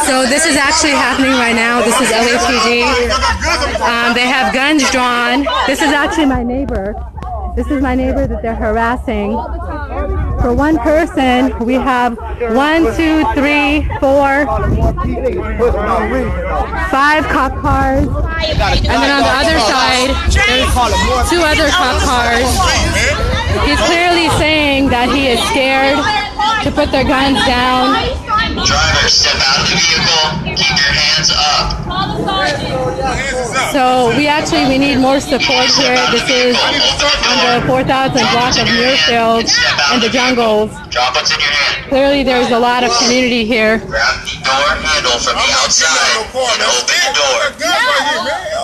So this is actually happening right now. This is LAPD. They have guns drawn. This is actually my neighbor. This is my neighbor that they're harassing. For one person, we have 1, 2, 3, 4, 5 cop cars. And then on the other side, there's 2 other cop cars. He's clearly saying that he is scared to put their guns down. Driver, step out of the vehicle. Keep your hands up. So we need more support here. This is on the 4000 block of Muirfield in the jungles. Drop what's in your hand. Clearly there's a lot of community here. Grab the door handle from the outside and open the door.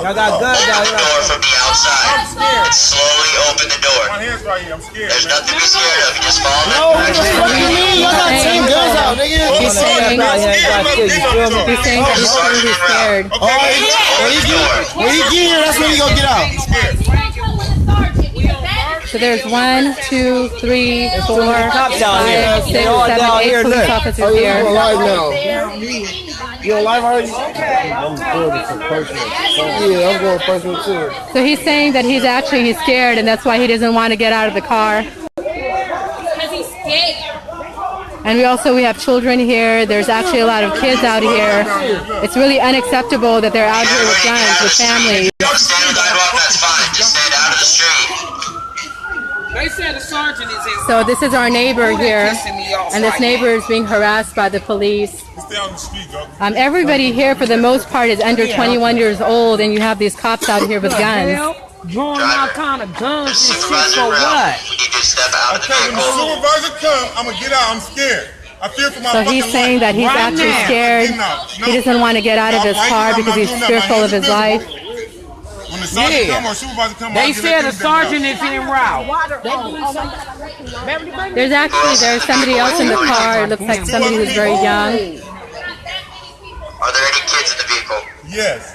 Y'all got guns out Open the door from the outside and slowly open the door. There's nothing to be scared of. You just follow that direction. What do you mean? Y'all got 10 guns out, nigga. He's saying that he's clearly scared. When he get here, that's when he gonna get out. So there's 1, 2, 3, 4, 5, 6, 7, 8 police officers here. You live now? You on live already? I'm going for personal. Yeah, I'm going personal too. So he's saying that he's scared, and that's why he doesn't want to get out of the car. Because he's scared. And we have children here. There's actually a lot of kids out here. It's really unacceptable that they're out here with guns, with families. Don't stand on the sidewalk, that's fine. Just stand out of the street. They said the sergeant is in. So this is our neighbor here, and this neighbor is being harassed by the police. Everybody here, for the most part, is under 21 years old, and you have these cops out here with guns. Drawing all kind of guns and shit Supervisor for what? We need to step out of the When the vehicle. supervisor comes, I'm gonna get out. I'm scared. I fear for my So he's saying that he's actually scared. He doesn't want to get out of his car because he's fearful of his life. When the sergeant come or supervisor come, They said the sergeant is en route. There's somebody else in the car. It looks like somebody who's very young. Are there any kids in the vehicle? Yes.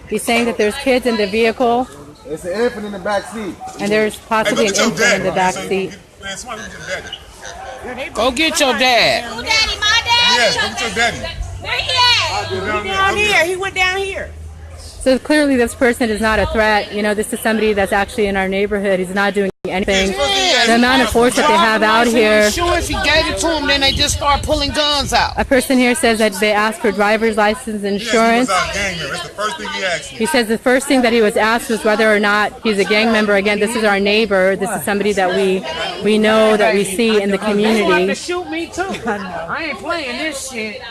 He's saying that there's kids in the vehicle, It's an infant in the back seat. and there's possibly an infant in the back seat. Man, somebody get your daddy. Go get your dad. Who daddy? My dad? Yes, go get your daddy. Where he at? Down here. He went down here. So clearly this person is not a threat. You know, this is somebody that's actually in our neighborhood. He's not doing anything. The amount of force that they have out here. Insurance, he gave it to them, then they just start pulling guns out. A person here says that they asked for driver's license, insurance. It's the first thing he asked me. He says the first thing that he was asked was whether or not he's a gang member. Again, this is our neighbor. This is somebody that we know, that we see in the They wanted to community. shoot me too. I ain't playing this shit.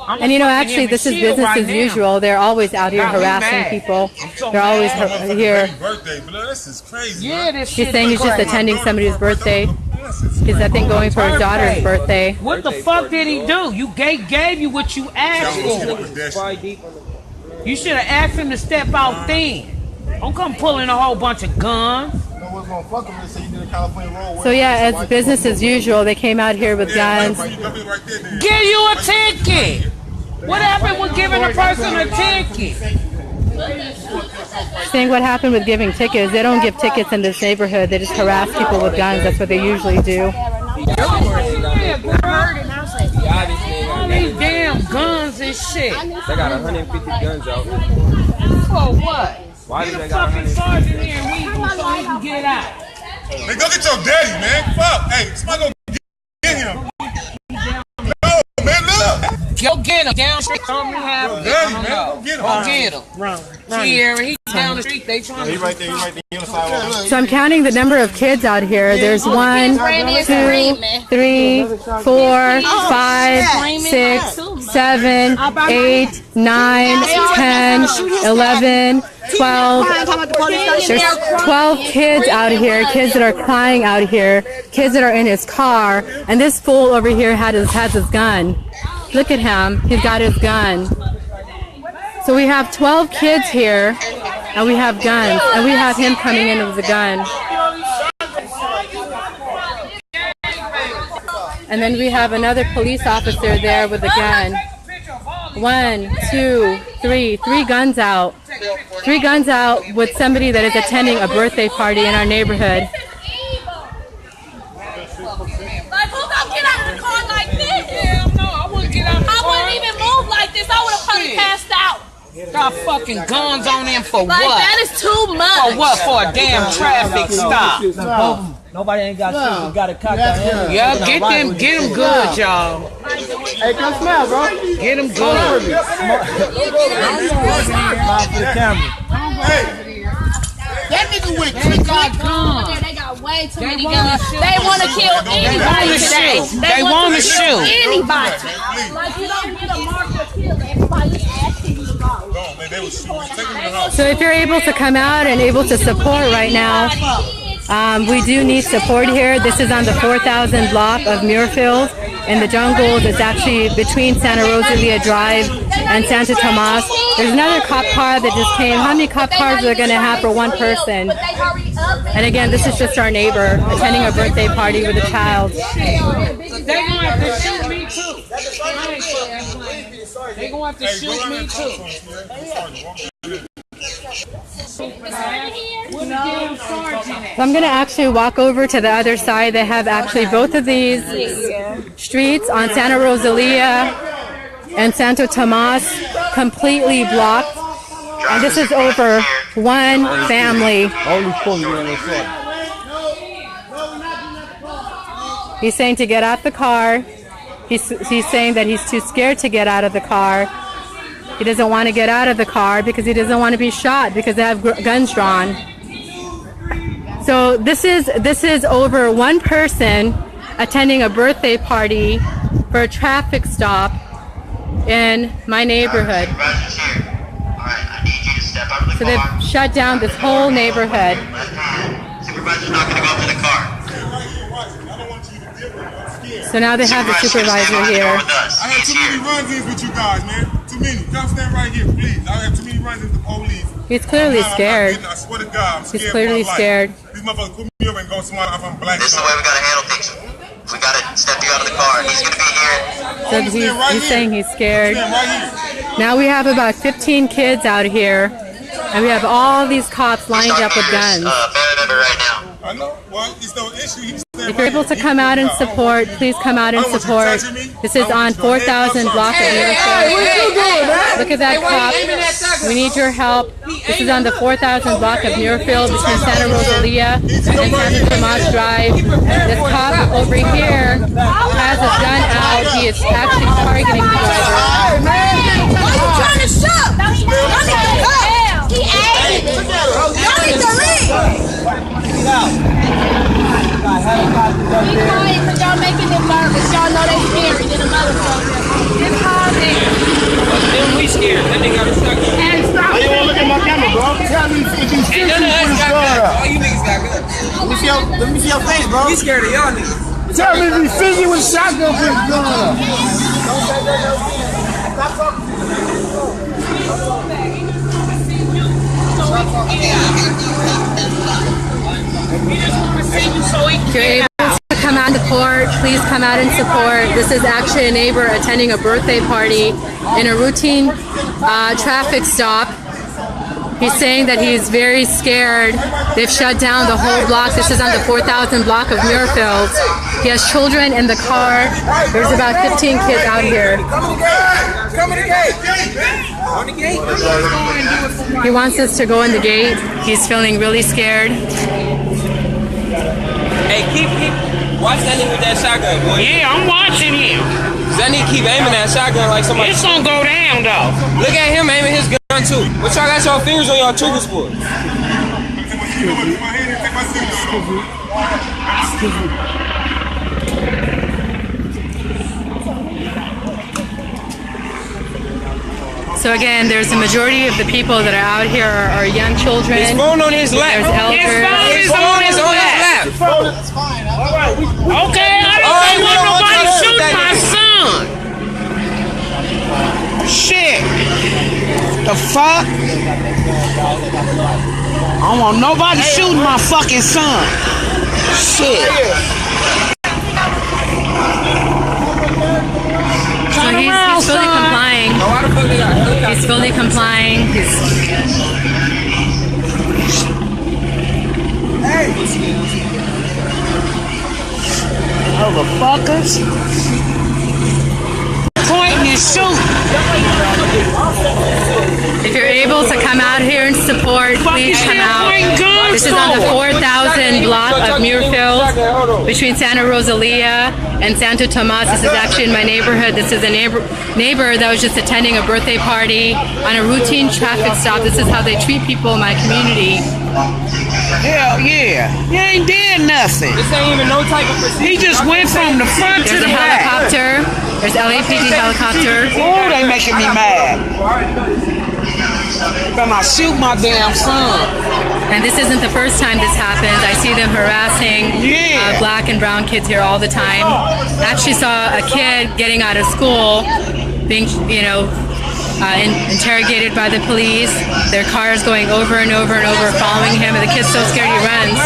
And you know, actually, this is business as usual. They're always out here harassing people. They're always here. Birthday, blood. This is crazy. Yeah, this He's shit. saying he's just attending somebody's birthday. He's, I think, going for his daughter's birthday. What the fuck did he do? You gave you what you asked for. You should have asked him to step out then. Don't come pulling a whole bunch of guns. So yeah, it's business as usual. They came out here with guns. Give you a ticket. What happened with giving a person a ticket? Saying what happened with giving tickets. They don't give tickets in this neighborhood. They just harass people with guns. That's what they usually do. All these damn guns and shit. They got 150 guns out. For what? Why Get do a they got fucking 150 sergeant guns? in and we so he can get out. Hey, go get your daddy, man. Fuck. Hey, somebody go get him. No, man, look. Go get him down the street. Don't have him. Daddy, man. Go get him. Go get him. Here, he's down the street. They trying to. Right there. You right there. You on the sidewalk. So I'm counting the number of kids out here. There's 1, 2, 3, 4, 5, 6, 7, 8, 9, 10, 11, 12. There's 12 kids out here, kids that are crying out here, kids that are in his car, and this fool over here has his gun. Look at him, he's got his gun. So we have 12 kids here, and we have guns, and we have him coming in with a gun. And then we have another police officer there with a gun. 1, 2, 3, 3 guns out. 3 guns out with somebody that is attending a birthday party in our neighborhood. Like, who gonna get out of the car like this? fucking guns on them for Like, what? that is too much. For what? For a damn traffic stop. Nobody ain't got shit. We got a cock out here. Yeah, get them good, y'all. Hey, come smell, bro. Get them good. Smile for the camera. That nigga went quick. They got way too many guns. They want to kill anybody today. They want to shoot. Anybody. Like, you don't get a mark to kill. Everybody's asking you to go. So if you're able to come out and able to support right now, we do need support here. This is on the 4000 block of Muirfield in the jungles. It's actually between Santa Rosalia Drive and Santo Tomas. There's another cop car that just came. How many cop cars are going to have for one person? And again, this is just our neighbor attending a birthday party with a child. They gonna have to shoot me too. They gonna have to shoot me too. So I'm going to actually walk over to the other side. They have actually both of these streets on Santa Rosalia and Santo Tomas completely blocked. And this is over one family. He's saying to get out the car. He's saying that he's too scared to get out of the car. He doesn't want to get out of the car because he doesn't want to be shot because they have guns drawn. So this is over one person attending a birthday party for a traffic stop in my neighborhood. So they've shut down this whole neighborhood. Supervisor's not going to go up to the car. So now they have the supervisor here. I had too many run-ins with you guys, man. Too many. Come stand right here, please. I have too many run-ins with the police. He's clearly scared. I swear to God, I'm scared. He's clearly scared. These motherfuckers put me over and go somewhere if I'm black. This is the way we gotta handle things. We gotta step you out of the car. He's gonna be here. So he's saying he's scared. Stand right here. Now we have about 15 kids out here, and we have all these cops lined up with guns. Family member right now. I know. Well, it's no issue. If you're able to come out and support, please come out and support. This is on 4000 block of Muirfield. Look at that cop. We need your help. This is on the 4000 block of Muirfield between Santa Rosalia and Santo Tomas Drive. This cop over here has a gun out. He is actually targeting the driver. Why are you trying to shoot? He aimed. Y'all need to leave. Be quiet because y'all making them nervous. Y'all know they scary than a motherfucker. Just calm down. Then we scared. Then they got a sucker. And stop. Hey, you wanna look at my camera, bro? Tell me if you see None of us got guns. All you niggas got guns. Let me see your face, bro. We scared of y'all niggas. Tell me if you see you with shotgun for his gun. If you're able to come out and support, please come out and support. This is actually a neighbor attending a birthday party in a routine traffic stop. He's saying that he's very scared. They've shut down the whole block. This is on the 4000 block of Muirfield. He has children in the car. There's about 15 kids out here. Come in the gate. On the gate. He wants us to go in the gate. He's feeling really scared. Hey, keep. Watch that nigga with that shotgun, boy. Yeah, I'm watching him. That nigga keep aiming that shotgun like somebody. It's gonna go down though. Look at him aiming his gun too. What y'all got your fingers on y'all triggers for? So again, there's the majority of the people that are out here are young children. His phone on his lap. There's elders. His phone is on his lap. Okay, I don't want nobody shooting my son. Shit. The fuck? I don't want nobody shooting my fucking son. Shit. So he's fully complying. He's fully complying. Motherfuckers. Point and shoot. If you're able to support, please come out. This is on the 4,000 block of Muirfield between Santa Rosalia and Santo Tomas. This is actually in my neighborhood. This is a neighbor that was just attending a birthday party on a routine traffic stop. This is how they treat people in my community. Hell yeah. He ain't did nothing. This ain't even no type of procedure. He just went from the front to There's the a back. helicopter. There's LAPD helicopter. Oh, they making me mad. Gonna shoot my damn son. And this isn't the first time this happens. I see them harassing black and brown kids here all the time. I actually saw a kid getting out of school being, interrogated by the police. Their cars going over and over and over, following him, and the kid's so scared he runs.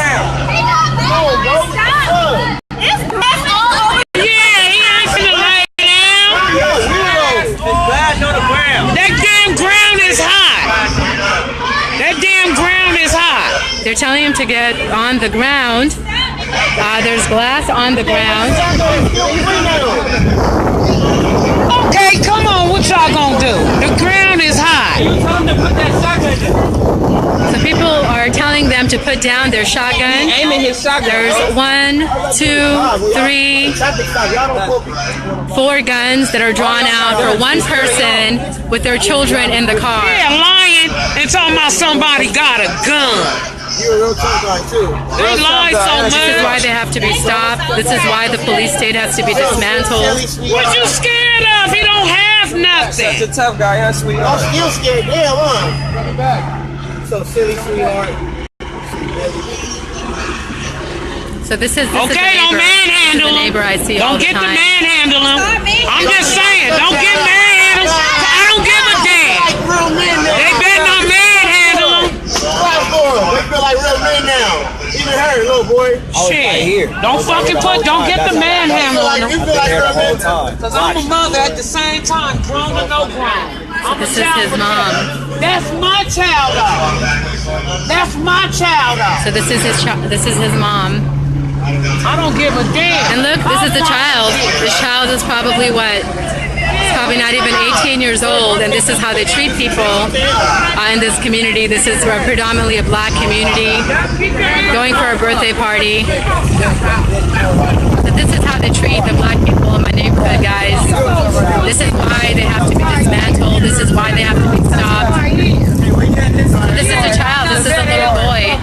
They're telling him to get on the ground. There's glass on the ground. Okay, come on, what y'all gonna do? The ground is high. So people are telling them to put down their shotgun. Aiming his shotgun. There's 1, 2, 3, 4 guns that are drawn out for one person with their children in the car. Yeah, lying and talking about somebody got a gun. You're a real tough guy too. They lie so much. This is why they have to be stopped. This is why the police state has to be dismantled. What you scared of? He don't have nothing. That's a tough guy, huh, sweetheart? I'm still scared. Damn, huh? So silly, sweetheart. So this is okay, don't manhandle him. Neighbor I see all don't the get time. the manhandle him. I'm just saying, don't get manhandle. I don't give a damn. They better not manhandle him. We feel like real men now. Even her, little boy. Shit. Don't get the manhandle on him. You feel like real men. Cause I'm a mother at the same time, grown or no grown. This is his mom. That's my child though. That's my child though. So this is his mom. I don't give a damn. And look, this is the child. This child is probably what? It's probably not even 18 years old, and this is how they treat people in this community. This is predominantly a black community going for a birthday party. But this is how they treat the black people in my neighborhood, guys. This is why they have to be dismantled. This is why they have to be stopped. This is a child. This is a little boy.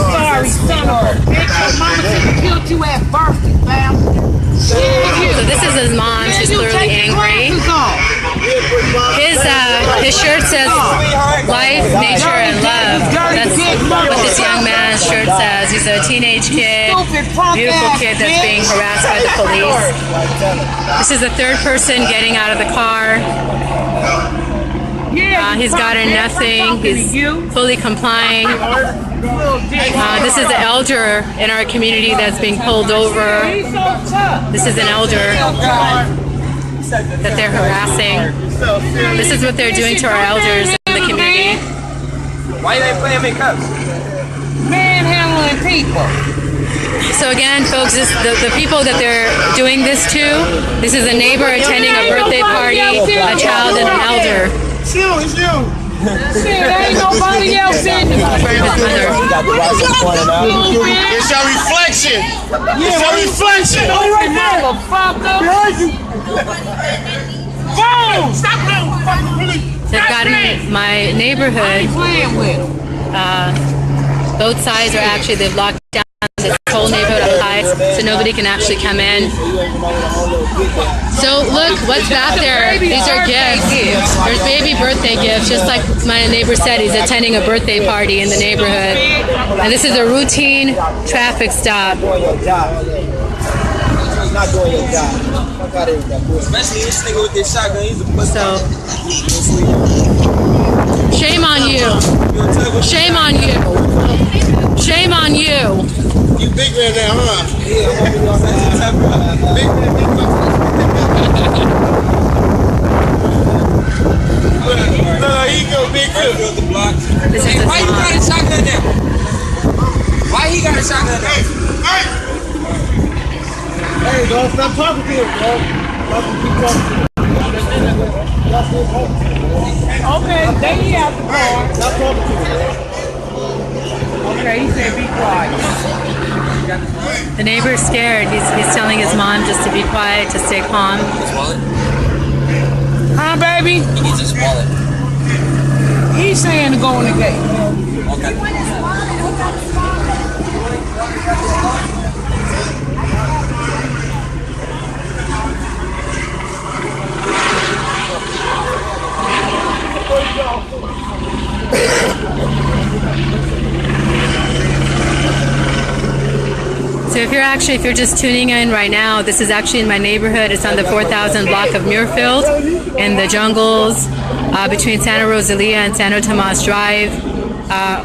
Sorry, son of a bitch. Your mama should have killed you at birth, fam. So this is his mom. She's clearly angry. His shirt says life, nature, and love. That's what this young man's shirt says. He's a teenage kid, beautiful kid that's being harassed by the police. This is the third person getting out of the car. He's gotten nothing. He's fully complying. This is the elder in our community that's being pulled over. This is an elder that they're harassing. This is what they're doing to our elders in the community. Why they playing me cups? Manhandling people. So again, folks, the people that they're doing this to, this is a neighbor attending a birthday party, a child, and an elder. It's you. Shit, ain't nobody else in here. It's your reflection. It's your reflection. Boom! Stop They've gotten my neighborhood. Both sides are actually, they've locked down this whole neighborhood outside, so nobody can actually come in. So look, what's back there? These are gifts. There's baby birthday gifts, just like my neighbor said, he's attending a birthday party in the neighborhood. And this is a routine traffic stop. Not doing your job. Especially this nigga with this shotgun, he's a pussy. So, shame on you. Shame on you. Shame on you. You big man now, huh? Big man. Look, he go big too. This is his Why you got a mom. shotgun there? Why he got a shotgun there? Hey, don't stop talking to him, bro. Keep talking to him. Okay, then he out the car. Okay, he said be quiet. The neighbor's scared. He's telling his mom just to be quiet, to stay calm. His wallet? Huh, baby? He needs his wallet. He's saying to go in the gate. Okay. So if you're just tuning in right now, this is actually in my neighborhood. It's on the 4000 block of Muirfield in the jungles between Santa Rosalia and Santo Tomas Drive.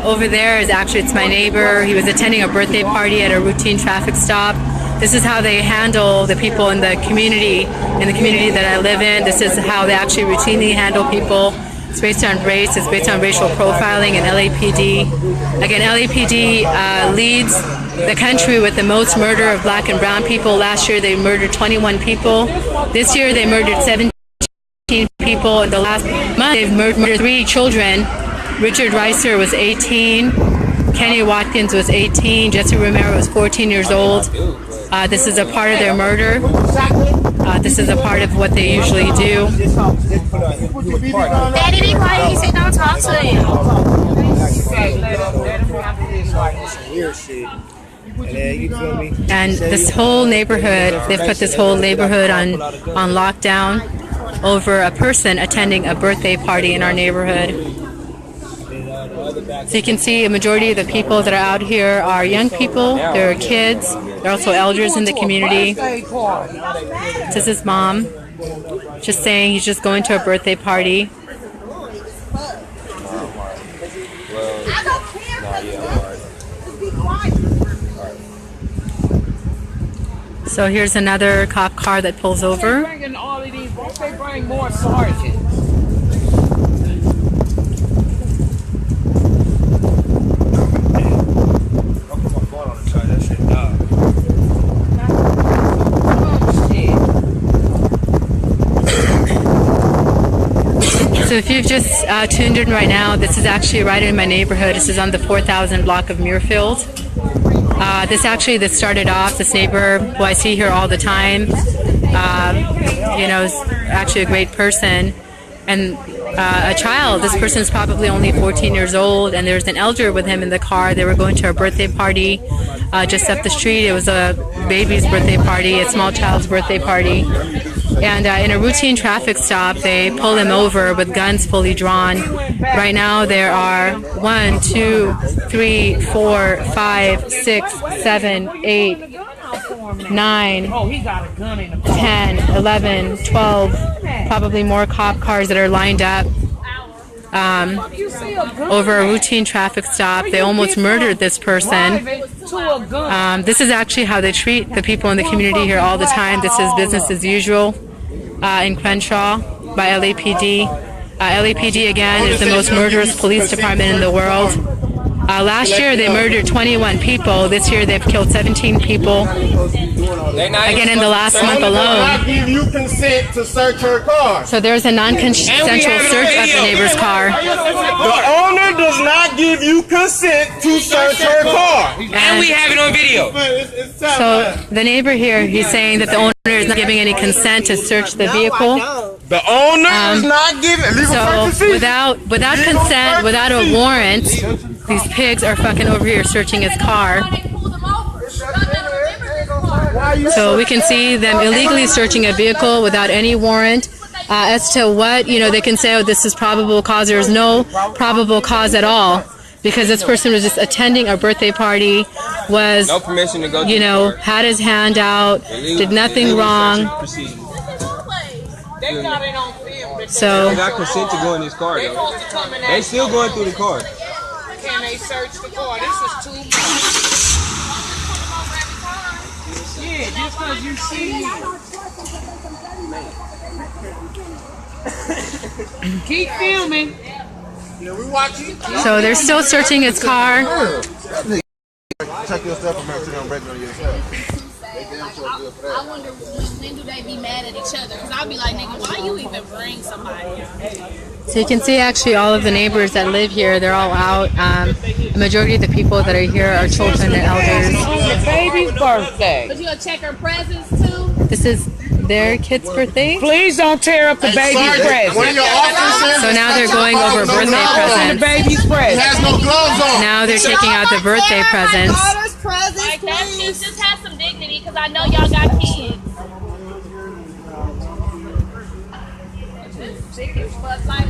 Over there is actually, it's my neighbor. He was attending a birthday party at a routine traffic stop. This is how they handle the people in the community that I live in. This is how they actually routinely handle people. It's based on race, it's based on racial profiling and LAPD. Again, LAPD leads the country with the most murder of black and brown people. Last year they murdered 21 people. This year they murdered 17 people. In the last month they've murdered 3 children. Richard Reiser was 18. Kenny Watkins was 18. Jesse Romero was 14 years old. This is a part of their murder. This is a part of what they usually do. Daddy, be quiet. He said don't talk to him. And this whole neighborhood, they've put this whole neighborhood on lockdown over a person attending a birthday party in our neighborhood. So you can see a majority of the people that are out here are young people, they're kids, they're also elders in the community. This is his mom, just saying he's just going to a birthday party. So here's another cop car that pulls over. Bringing all of these, won't they bring more sergeants? So if you've just tuned in right now, this is actually right in my neighborhood. This is on the 4000 block of Muirfield. This started off, this neighbor who I see here all the time, is actually a great person. And a child, this person is probably only 14 years old, and there's an elder with him in the car. They were going to a birthday party just up the street. It was a baby's birthday party, a small child's birthday party. And in a routine traffic stop, they pull him over with guns fully drawn. Right now, there are 1, 2, 3, 4, 5, 6, 7, 8, 9, 10, 11, 12, probably more cop cars that are lined up over a routine traffic stop. They almost murdered this person. This is actually how they treat the people in the community here all the time. This is business as usual in Crenshaw by LAPD. LAPD, again, is the most murderous police department in the world. Last year they murdered 21 people. This year they've killed 17 people. Again, in the last month alone. Give you consent to search her car. So there's a non-consensual search of the neighbor's car. The owner does not give you consent to search her car. And we have it on video. So the neighbor here, he's saying that the owner is not giving any consent to search the vehicle. The owner is not giving legal So without consent, without a warrant, these pigs are fucking over here searching his car. So we can see them illegally searching a vehicle without any warrant. As to what, they can say, oh, this is probable cause. There's no probable cause at all, because this person was just attending a birthday party, was, No permission to go had his hand out, did nothing wrong. They got it on film. So They got consent to go in this car, though. They still going through the car. Can they search the car? This is too much. Yeah, just because you see it. Keep filming. Yeah, we watching. So they're still searching his car. Check your stuff and make sure you don't break on yourself. I wonder when do they be mad at each other? Because I'll be like, nigga, why you even bring somebody? So you can see actually all of the neighbors that live here, they're all out. The majority of the people that are here are children and elders. On the baby's birthday. But you gonna check her presents too? This is their kid's birthday. Please don't tear up the baby's present. So now they're going over birthday The presents. baby's present. Has no gloves on. Now they're taking out the birthday presents. Like that shit, just have some dignity, because I know y'all got kids. But like,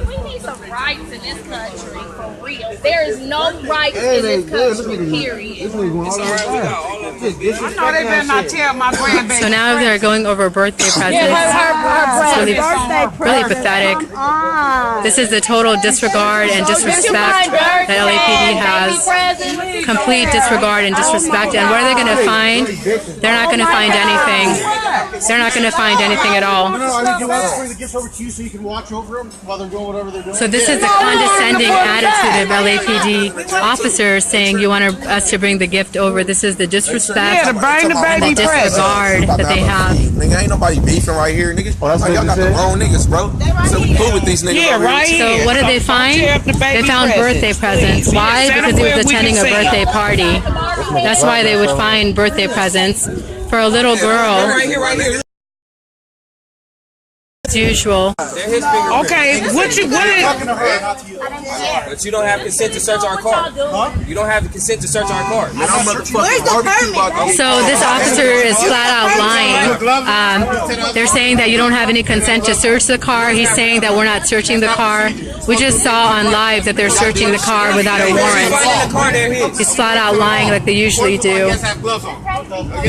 we need some rights in this country, for real. There is no rights in this country, period. I know they better not tear up my grandbaby. So now they're going over birthday presents. It's really pathetic. This is the total disregard and disrespect that LAPD has. Complete disregard and disrespect. And what are they going to find? They're not going to find anything. They're not going to find anything at all. No, I think you want to bring the gifts over to you so you can watch over them while they're doing whatever they're doing. So this is the condescending attitude of LAPD officers saying you want us to bring the gift over. This is the disrespect and the disregard that they have. Nigga, ain't nobody beefing right here, niggas. Y'all got the wrong niggas, bro. So we cool with these niggas. Yeah, right here. So what did they find? They found birthday presents. Why? Because he was attending a birthday party. That's why they would find birthday presents for a little girl. Right here. As usual. Okay, what is... But you don't have consent to search our car. You don't have the consent to search our car. So this officer is flat out lying. They're saying that you don't have any consent to search the car. He's saying that we're not searching the car. We just saw on live that they're searching the car without a warrant. He's flat out lying like they usually do. Yes,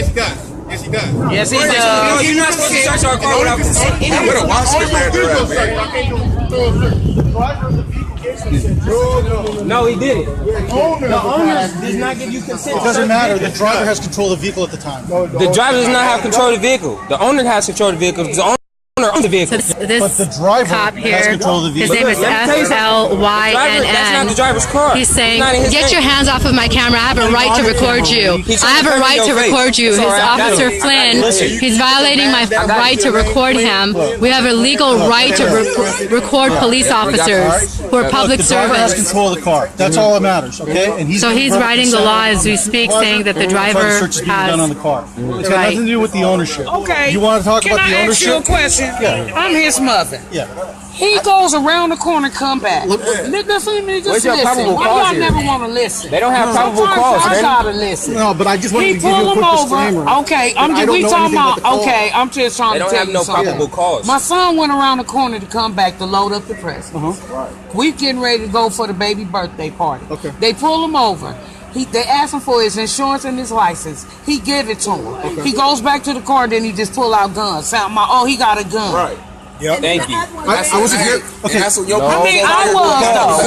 he does. Yes, he does. Yes, he does. You're not supposed to search our car without consent. I'm gonna watch the man No, he didn't. The owner does not give you consent. It doesn't matter. The driver has control of the vehicle at the time. The driver does not have control of the vehicle. The owner has control of the vehicle. The owner owns the vehicle. So this cop here, his name is That's not FLYNN. the driver's car. He's saying, get your hands off of my camera. I have a right to record you. I have a right to record you. His officer Flynn, he's violating my right to record him. We have a legal right to record police officers who are public The driver has servants. control of the car. That's all that matters, okay? And So he's writing the law as we speak, saying that the driver search is being done on the has... car. It's got nothing to do with the ownership. Okay. You want to talk about the Can I ask you a ownership? question? Yeah. I'm his mother. Yeah. He goes around the corner, come back. Listen, Where's your listen. probable Why cause y'all here? never want to listen? They don't have probable Sometimes cause, I man. gotta listen. No, but I just wanted He to give you pull a him quick over. disclaimer. Okay, I don't we know talking anything about. about the call. Okay, I'm just trying They to don't tell have you no something. probable cause. My son went around the corner to come back to load up the presents. We getting ready to go for the baby birthday party. Okay. They pull him over. They ask him for his insurance and his license. He give it to him. Okay. He goes back to the car, then he just pull out guns. He got a gun. Right. Thank you. I wasn't here. Okay. I was though.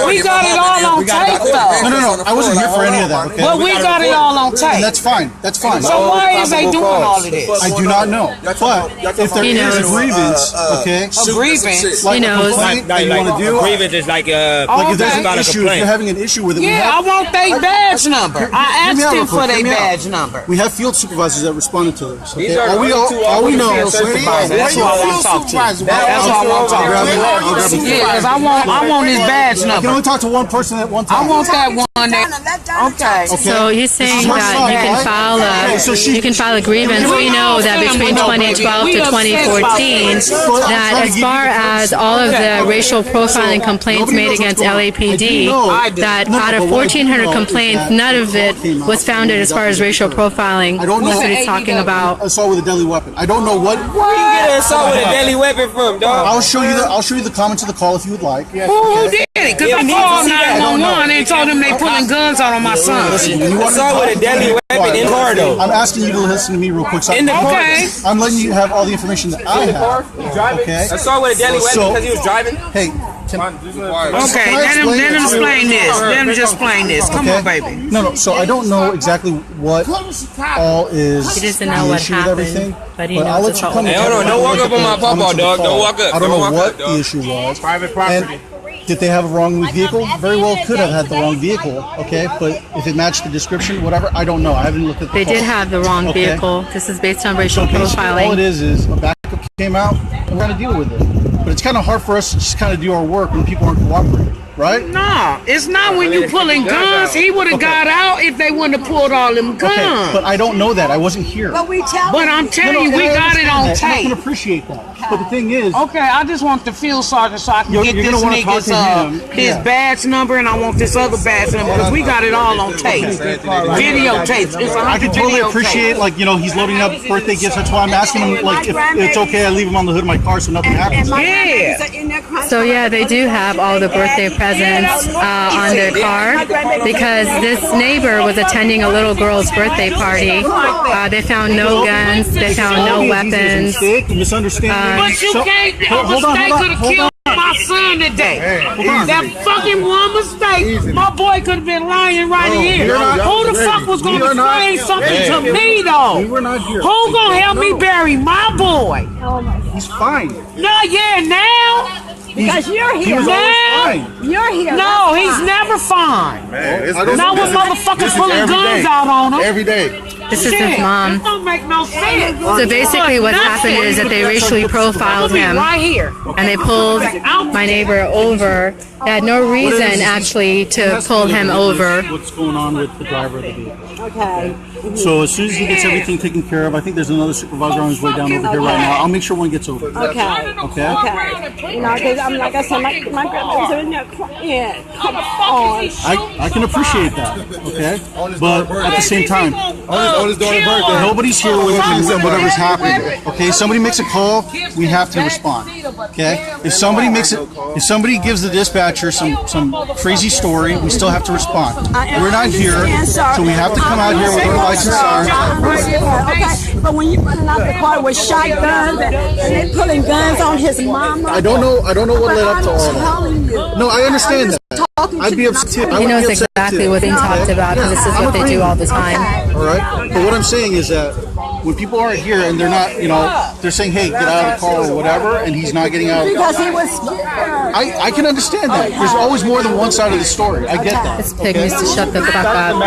We got it all on tape though. No. I wasn't here for any of that, okay? Well, we got it all on tape. And that's fine. That's fine. So why is they doing all of this? I do not know. But if there He is a knows. grievance, okay? A grievance? Like He a knows. complaint that you want to do, Grievance is like like if there's Okay. an issue, if you're having an issue with it, Yeah, I want their badge number. I Hear me asked out real him for quick, their hear me out. badge number. we have field supervisors that responded to this. Okay? These are All we really two all we know. officers That's supervisors. That's who I want to talk to. That's who I want to talk to. I'll grab it. Yeah, because I want his badge I can number. only talk to one person at one time. I want that one that. Okay. So he's saying my that son, you can right? file So you can file a grievance. We know that between 2012 to 2014, that as far as all of the racial profiling complaints made against LAPD, that out of 1,400 complaints, none of it was founded as far as racial profiling. I don't know. That's what he's talking about. Assault with a deadly weapon. I don't know what. Where you get an assault with a deadly weapon from, dog? I'll show you the comments of the call if you would like. Who did it? Because Yeah, I we need to called see that. 911 and told them they pulling guns out on my son. Listen, you want Assault with a deadly weapon in car, though. I'm asking you to listen to me real quick. So In the car. Okay. I'm letting you have all the information that I have. Okay. Assault with a deadly weapon So- because he was driving. Hey. Okay, let him explain this. Let him just explain this. Come on, baby. No. So I don't know exactly what all is He doesn't know the what issue with happened, everything, but he I'll knows let it's you all come. Hey, hold on, don't walk up on my pawpaw, dog. Don't walk up. I don't Don't know walk what up, dog. the issue was. Private property. Did they have a wrong vehicle? Very well could have had the wrong vehicle, okay? But if it matched the description, whatever, I don't know. I haven't looked at the They call. did have the wrong vehicle. This is based on racial profiling. All it is a backup came out, and we're going to deal with it. But it's kind of hard for us to just kind of do our work when people aren't cooperating, right? No, it's not when you pulling guns. He would have got out if they wouldn't have pulled all them guns. Okay, but I don't know that. I wasn't here. But I'm telling you, we got it on I tape. can appreciate that. But the thing is... Okay, I just want the field sergeant so I can get you're this gonna wanna talk nigga's to him. his badge number, and I want this other badge number because we got it all on tape. Videotapes. It's I can totally appreciate, like, you know, he's loading up birthday gifts. That's why I'm asking him, like, if it's okay I leave him on the hood of my car so nothing happens. Yeah. So yeah, they do have all the birthday presents on their car because this neighbor was attending a little girl's birthday party. They found no guns. They found no weapons. Misunderstanding. But you can't. A mistake could have killed my son today. That fucking one mistake. My boy could have been lying right here. Who the fuck was going to explain something to me though? We were not here. Who gonna help me bury my boy? He's fine. No, yeah, now. Because you're here. You're here. No, he's never fine. Not when motherfuckers pulling guns out on him. Every day. This is his mom. It don't make no sense. So basically what happened is that they racially profiled him right here. and they pulled my neighbor over. They had no reason actually to pull him over. What's going on with the driver of the vehicle? Okay. So as soon as he gets everything taken care of, I think there's another supervisor on his way down over here right now. I'll make sure one gets over. Okay. Okay? You know, because I'm like I said, my grandmother's in there crying. Come on. I can appreciate that, okay? But at the same time, On his daughter's birthday. nobody's here with whatever's happening. Okay, somebody makes a call, we have to respond. Okay, if somebody gives the dispatcher some crazy story, we still have to respond. We're not here, so we have to come out here with our license on. Okay, but when you running out the car with shotguns and they pulling guns on his mama, I don't know what led up to all that. telling you. No, I understand that. I'd be upset. He knows exactly what's being talked about because this is what they do all the time. All right, but what I'm saying is that when people aren't here and they're not, you know, they're saying, hey, get out of the car or whatever, and he's not getting out. Because he was scared. I can understand that. There's always more than one side of the story. I get that. This pig needs to shut the fuck up.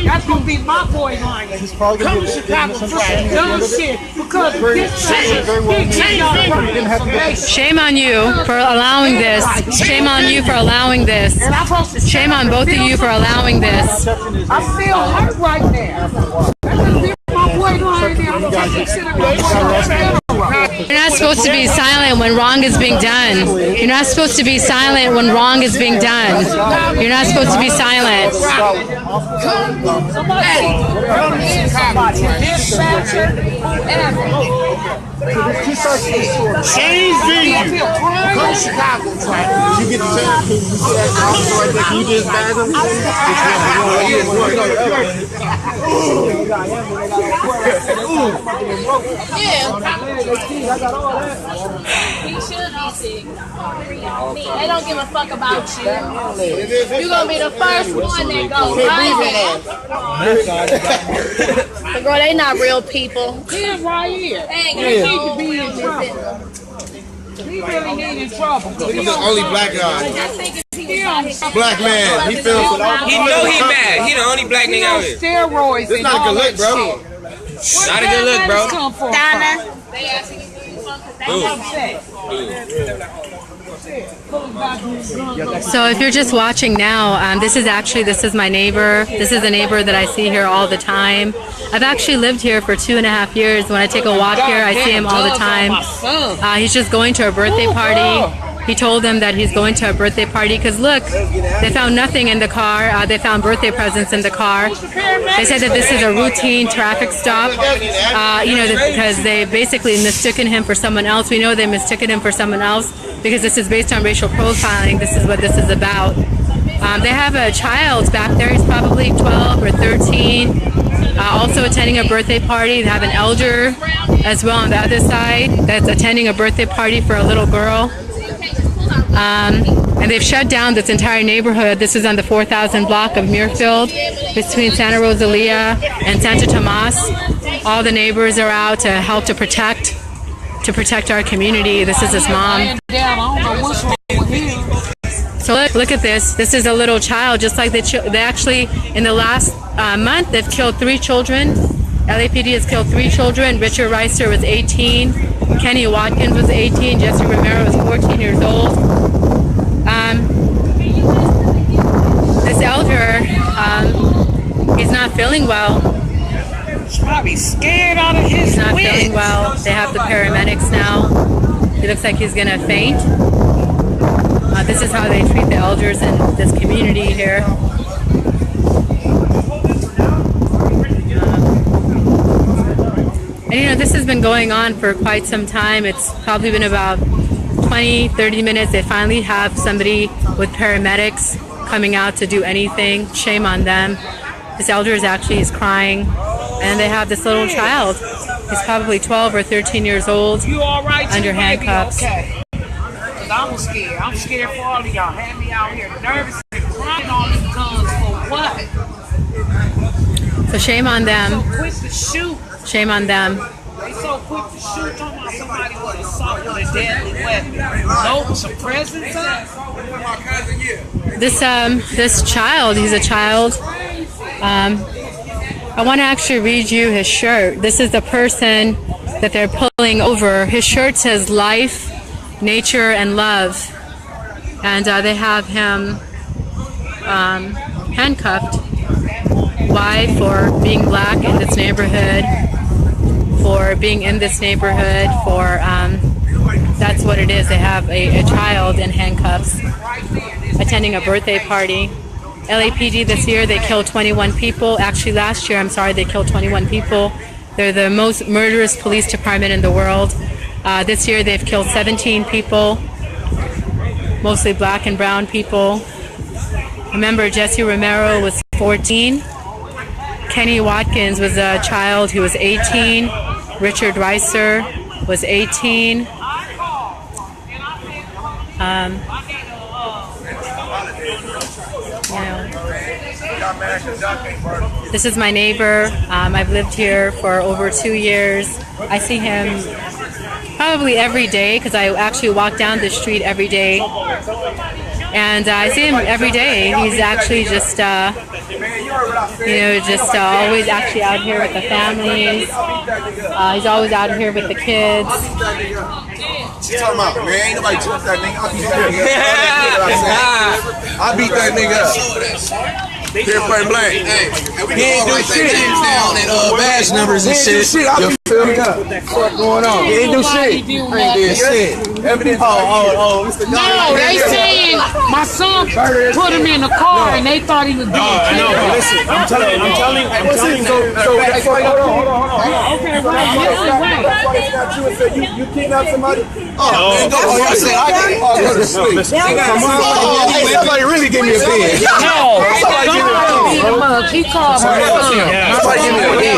That's gonna be my boy lying. He's probably Come going to to Chicago for dumb shit because this Shame on you for allowing this. Shame on you for allowing this. Shame on both of you for allowing this. I feel hurt right now. My boy lying there. I'm taking shit up. You're not supposed to be silent when wrong is being done. You're not supposed to be silent when wrong is being done. You're not supposed to be silent. Change venue. Come Chicago track. You get the chance to you just bag them. He should be sick. They don't give a fuck about you. You're gonna be the first one that goes right there. Girl, they not real people. He's right here. They ain't He need to be in trouble. He really needed trouble. He's the only black guy. Black man. He feels. He know he mad. He the only black nigga out here. Steroids. This not a good look, bro. Not a good look, bro. Donna. So if you're just watching now, this is my neighbor. This is a neighbor that I see here all the time. I've actually lived here for 2.5 years. When I take a walk here, I see him all the time. He's just going to a birthday party. He told them that he's going to a birthday party because look, they found nothing in the car. They found birthday presents in the car. They said that this is a routine traffic stop, because they basically mistaken him for someone else. We know they mistaken him for someone else because this is based on racial profiling. This is what this is about. They have a child back there. He's probably 12 or 13. Also attending a birthday party. They have an elder as well on the other side that's attending a birthday party for a little girl. And they've shut down this entire neighborhood. This is on the 4000 block of Muirfield between Santa Rosalia and Santa Tomas. All the neighbors are out to help to protect to protect our community. This is his mom. So look at this. This is a little child, just like they actually, in the last month, they've killed 3 children. LAPD has killed 3 children. Richard Reiser was 18. Kenny Watkins was 18. Jesse Romero was 14 years old. This elder, he's not feeling well. He's probably scared out of his He's not feeling well. They have the paramedics now. He looks like he's gonna faint. This is how they treat the elders in this community here. And you know, this has been going on for quite some time. It's probably been about 20-30 minutes. They finally have somebody with paramedics coming out to do anything. Shame on them. This elder is crying, and they have this little child. He's probably 12 or 13 years old, you all right, under handcuffs. Okay. I'm scared. I'm scared for all of y'all. Have me out here nervous and crying on these guns for what? So shame on them. So quick to shoot. Shame on them. They so quick to shoot. Talking about somebody with assault with a deadly weapon. No suppressing something. This child, he's a child. I want to actually read you his shirt. This is the person that they're pulling over. His shirt says life, nature, and love. And they have him handcuffed. Why? For being black in this neighborhood, for being in this neighborhood, for that's what it is. They have a child in handcuffs attending a birthday party. LAPD this year, they killed 21 people. Actually, last year, I'm sorry, they killed 21 people. They're the most murderous police department in the world. This year, they've killed 17 people, mostly black and brown people. Remember, Jesse Romero was 14. Kenny Watkins was a child who was 18. Richard Reiser was 18. This is my neighbor. I've lived here for over 2 years. I see him probably every day because I actually walk down the street every day. And I see him every day. He's actually just, always actually out here with the families. He's always out here with the kids. She's talking about, man, ain't nobody took that nigga. I beat that nigga up. Here, point blank. He ain't do shit. Badge numbers and shit. I feel me up. What's going on? He ain't do shit. He ain't did shit. Evidence. Oh. No, they saying my son put him in the car and they thought he was doing shit. No, listen, I'm telling you. Hold on. Okay, right. You kidnapped somebody? Oh, I said I did. Oh, go to sleep. Somebody really give me a bid. No. He called her. Somebody give me a bid.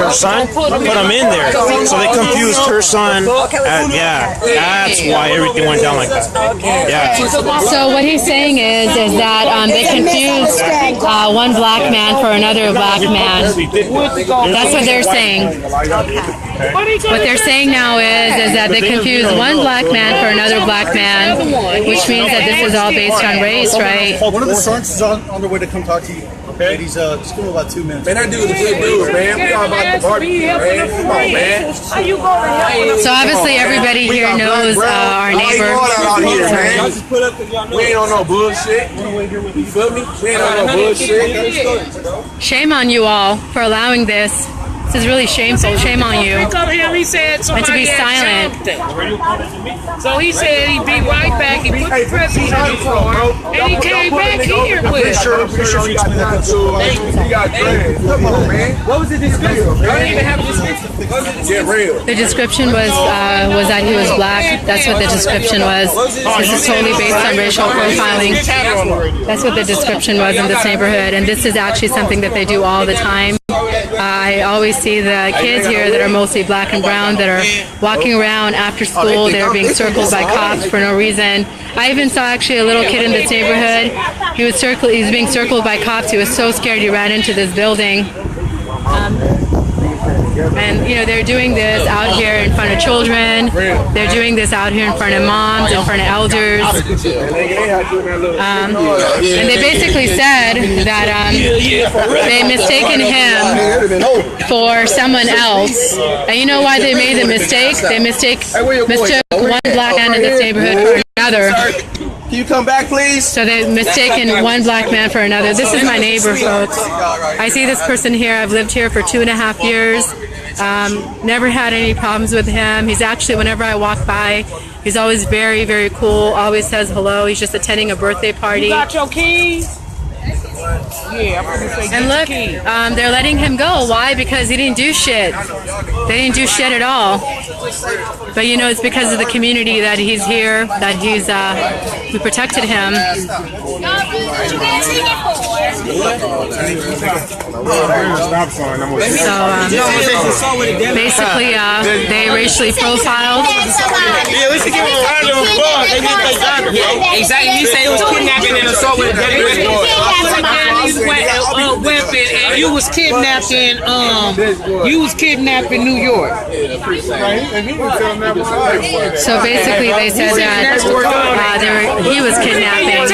Her son put him in there, so they confused her son. That's why everything went down like that. Yeah. So what he's saying is that they confused one black man for another black man. That's what they're saying. What they're saying now is that they confused one black man for another black man, which means that this is all based on race, right? One of the sons is on the way to come talk to you. Okay, he's just give him about 2 minutes. Man, that dude's a good dude, man. We all about the barbecue, man. Come on, man. So obviously everybody here knows our neighbor. We ain't on no bullshit. You feel me? We ain't on no bullshit. Shame on you all for allowing this. This is really shameful. Shame on you. Pick up him. He said and to be silent. So he said he'd be right back. He put the president on the floor, and he came back here with it. What was the description? I didn't even have a description. Get real. The description was that he was black. That's what the description was. This is totally based on racial profiling. That's what the description was in this neighborhood, and this is actually something that they do all the time. I always see the kids here that are mostly black and brown that are walking around after school. They're being circled by cops for no reason. I even saw actually a little kid in this neighborhood. He was being circled by cops. He was so scared he ran into this building. And, you know, they're doing this out here in front of children. They're doing this out here in front of moms, in front of elders. And they basically said that they mistaken him for someone else. And you know why they made the mistake? They mistook one black man in this neighborhood for another. Can you come back, please? So they've mistaken one black man for another. This is my neighbor, folks. I see this person here. I've lived here for 2.5 years. Never had any problems with him. He's actually, whenever I walk by, he's always very, very cool. Always says hello. He's just attending a birthday party. You got your keys? Yeah, I'm gonna say and look, they're letting him go. Why? Because he didn't do shit. They didn't do shit at all. But you know, it's because of the community that he's here, that he's, we protected him. So, basically, they racially profiled. Yeah, we should give him a round of applause. They did their job. Exactly. You say it was kidnapping and assault with a deadly weapon. Weapon, and you was kidnapped in New York. So basically, they said that he was kidnapping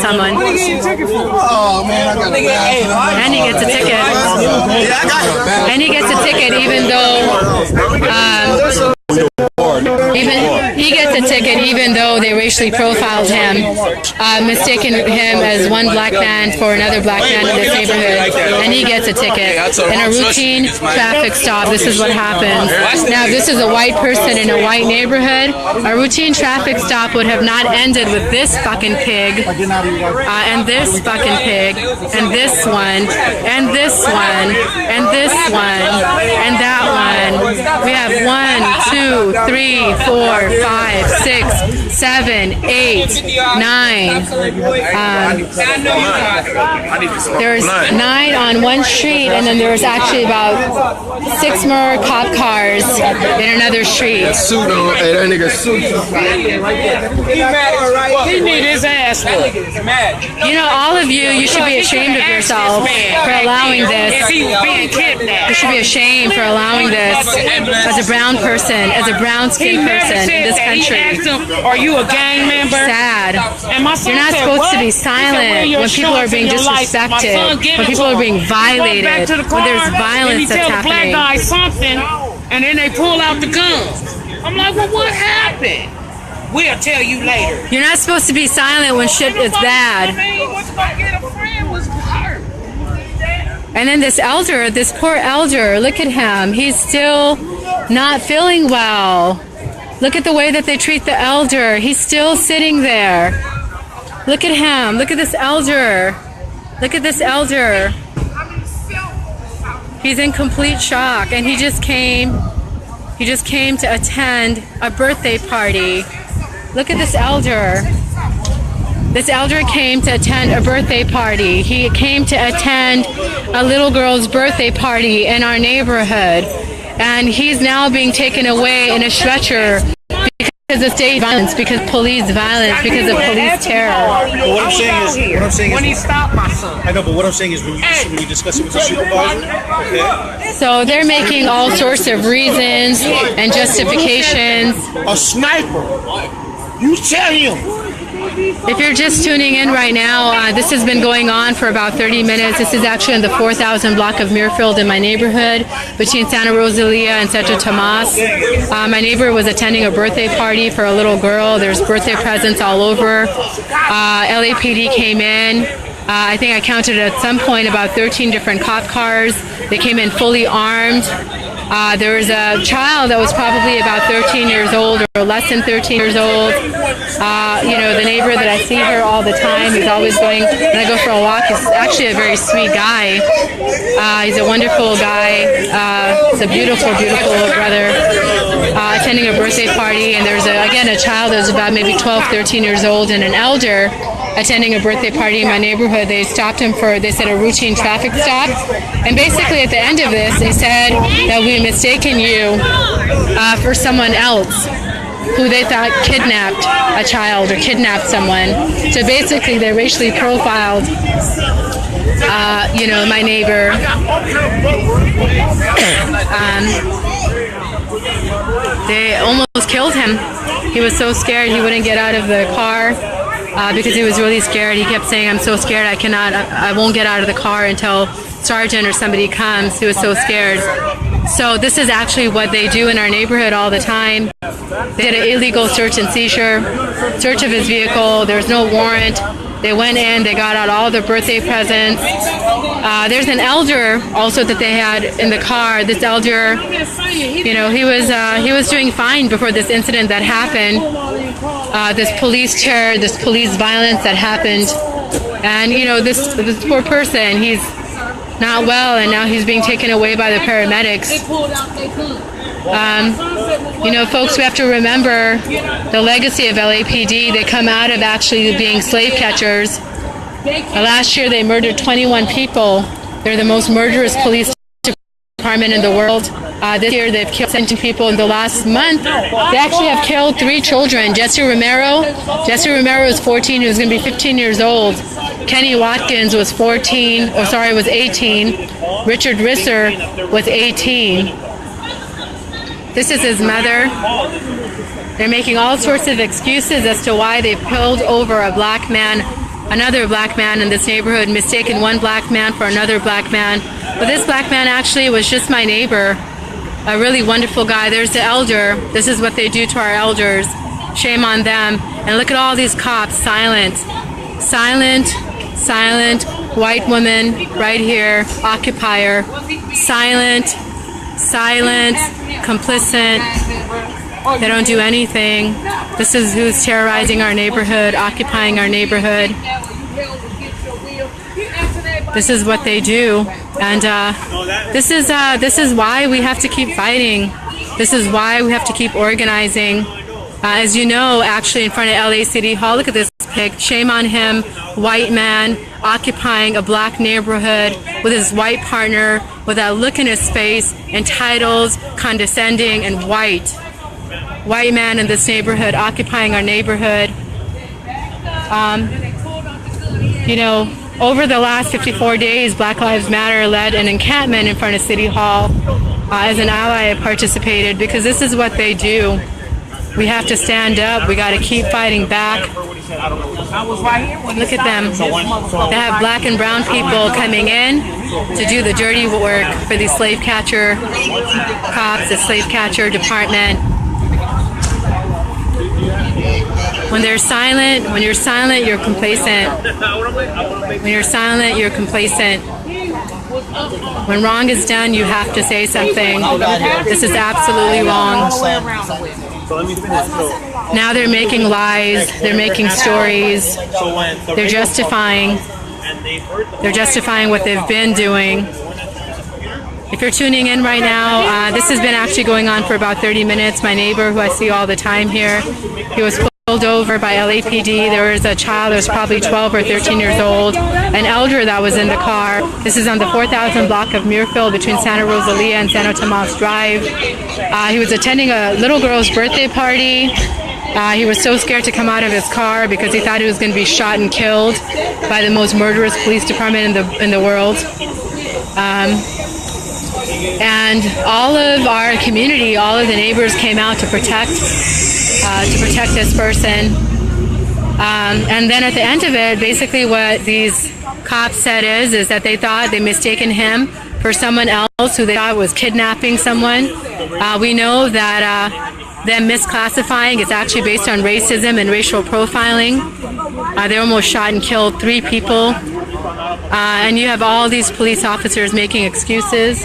someone, and he gets a ticket. And he gets a ticket, even though they racially profiled him, mistaken him as one black man for another black man in this neighborhood, and he gets a ticket. In a routine traffic stop, this is what happens. Now, if this is a white person in a white neighborhood, a routine traffic stop would have not ended with this fucking pig, and this fucking pig, and this one, and this one, and this one, and that one. We have 1, 2, 3, 4, 5, 6, 7, 8, 9. There's 9 on one street, and then there's actually about 6 more cop cars in another street. He need his ass. You know, all of you should be ashamed of yourself for allowing this. You should be ashamed for allowing this as a brown person, as a brown-skinned person in this country. Are you a gang member? Sad. You're not supposed to be silent when people are being disrespected, when people are being violated, when there's violence that's happening. Black guy something, and then they pull out the gun. I'm like, well, what happened? We'll tell you later. You're not supposed to be silent when shit is bad. And then this elder, this poor elder, look at him. He's still not feeling well. Look at the way that they treat the elder. He's still sitting there. Look at him. Look at this elder. Look at this elder. He's in complete shock, and he just came to attend a birthday party. Look at this elder. This elder came to attend a birthday party. He came to attend a little girl's birthday party in our neighborhood. And he's now being taken away in a stretcher because of state violence, because of police violence, because of police terror. But what I'm saying is, when he stopped my son. I know, but what I'm saying is when you discuss it with the supervisor, okay? So they're making all sorts of reasons and justifications. A sniper. You tell him. If you're just tuning in right now, this has been going on for about 30 minutes. This is actually in the 4,000 block of Muirfield in my neighborhood between Santa Rosalia and Santo Tomas. My neighbor was attending a birthday party for a little girl. There's birthday presents all over. LAPD came in. I think I counted at some point about 13 different cop cars. They came in fully armed. There was a child that was probably about 13 years old or less than 13 years old. You know, the neighbor that I see here all the time, he's always going, when I go for a walk, he's actually a very sweet guy. He's a wonderful guy. He's a beautiful, beautiful brother. Attending a birthday party, and there's, again, a child that was about maybe 12, 13 years old, and an elder attending a birthday party in my neighborhood. They stopped him for, they said, a routine traffic stop. And basically at the end of this, they said that we mistaken you for someone else who they thought kidnapped a child or kidnapped someone. So basically they racially profiled you know, my neighbor. They almost killed him. He was so scared he wouldn't get out of the car because he was really scared. He kept saying, "I'm so scared, I won't get out of the car until sergeant or somebody comes." He was so scared. So this is actually what they do in our neighborhood all the time. They did an illegal search and seizure, search of his vehicle. There's no warrant. They went in, they got out all the birthday presents. There's an elder also that they had in the car. This elder, you know, he was doing fine before this incident that happened. This police terror, this police violence that happened. And, you know, this poor person, he's not well, and now he's being taken away by the paramedics. You know, folks, we have to remember the legacy of LAPD. They come out of actually being slave catchers. Last year, they murdered 21 people. They're the most murderous police department in the world. This year, they've killed 17 people. In the last month, they actually have killed 3 children. Jesse Romero was 14. He was going to be 15 years old. Kenny Watkins was 18. Richard Risser was 18. This is his mother. They're making all sorts of excuses as to why they pulled over a black man, another black man in this neighborhood, mistaken one black man for another black man. But this black man actually was just my neighbor, a really wonderful guy. There's the elder. This is what they do to our elders. Shame on them. And look at all these cops, silent, silent, silent, white woman right here, occupier, silent, silent, complicit. They don't do anything. This is who's terrorizing our neighborhood, occupying our neighborhood. This is what they do, and this is why we have to keep fighting. This is why we have to keep organizing. As you know, actually in front of LA City Hall, look at this pic. Shame on him, white man occupying a black neighborhood with his white partner, with that look in his face, entitled, condescending, and white. White man in this neighborhood occupying our neighborhood. You know, over the last 54 days, Black Lives Matter led an encampment in front of City Hall. As an ally, I participated because this is what they do. We have to stand up. We got to keep fighting back. Look at them. They have black and brown people coming in to do the dirty work for the slave catcher cops, the slave catcher department. When they're silent, when you're silent, you're complacent. When you're silent, you're complacent. When wrong is done, you have to say something. This is absolutely wrong. Now they're making lies, they're making stories, they're justifying what they've been doing. If you're tuning in right now, this has been actually going on for about 30 minutes. My neighbor, who I see all the time here, he was pulled over by LAPD. There was a child that was probably 12 or 13 years old, an elder that was in the car. This is on the 4000 block of Muirfield between Santa Rosalia and Santo Tomas Drive. He was attending a little girl's birthday party. He was so scared to come out of his car because he thought he was going to be shot and killed by the most murderous police department in the world. And all of our community, all of the neighbors came out to protect this person. And then at the end of it, basically what these cops said is that they thought they mistaken him for someone else who they thought was kidnapping someone. We know that them misclassifying is actually based on racism and racial profiling. They almost shot and killed 3 people. And you have all these police officers making excuses.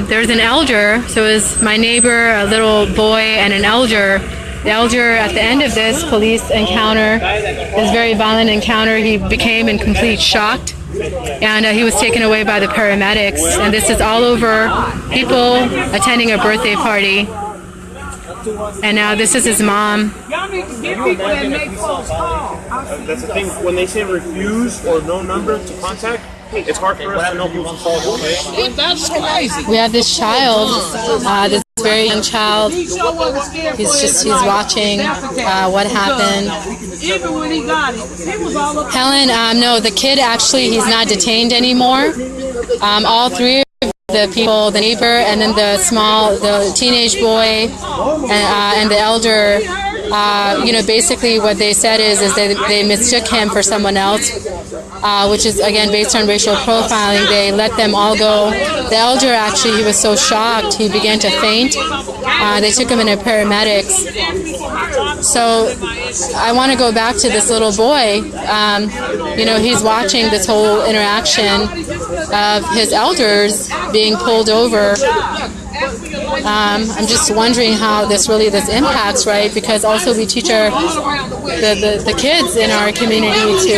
There's an elder, so it was my neighbor, a little boy, and an elder. The elder, at the end of this police encounter, this very violent encounter, he became in complete shock, and he was taken away by the paramedics. And this is all over people attending a birthday party. And now this is his mom. Y'all need to get people that make false calls. That's the thing. When they say refuse or no number to contact, It's hard for us to know who's involved. That's crazy. We have this child, this very young child. He's watching what happened. Even when he got it, he was all up. Helen, no, the kid actually, he's not detained anymore. All three of the people, the neighbor, and then the teenage boy, and the elder. Basically what they said is they mistook him for someone else, which is again based on racial profiling. They let them all go. The elder actually, he was so shocked he began to faint. They took him into paramedics. So I want to go back to this little boy. He's watching this whole interaction of his elders being pulled over. I'm just wondering how this impacts, right? Because also we teach the kids in our community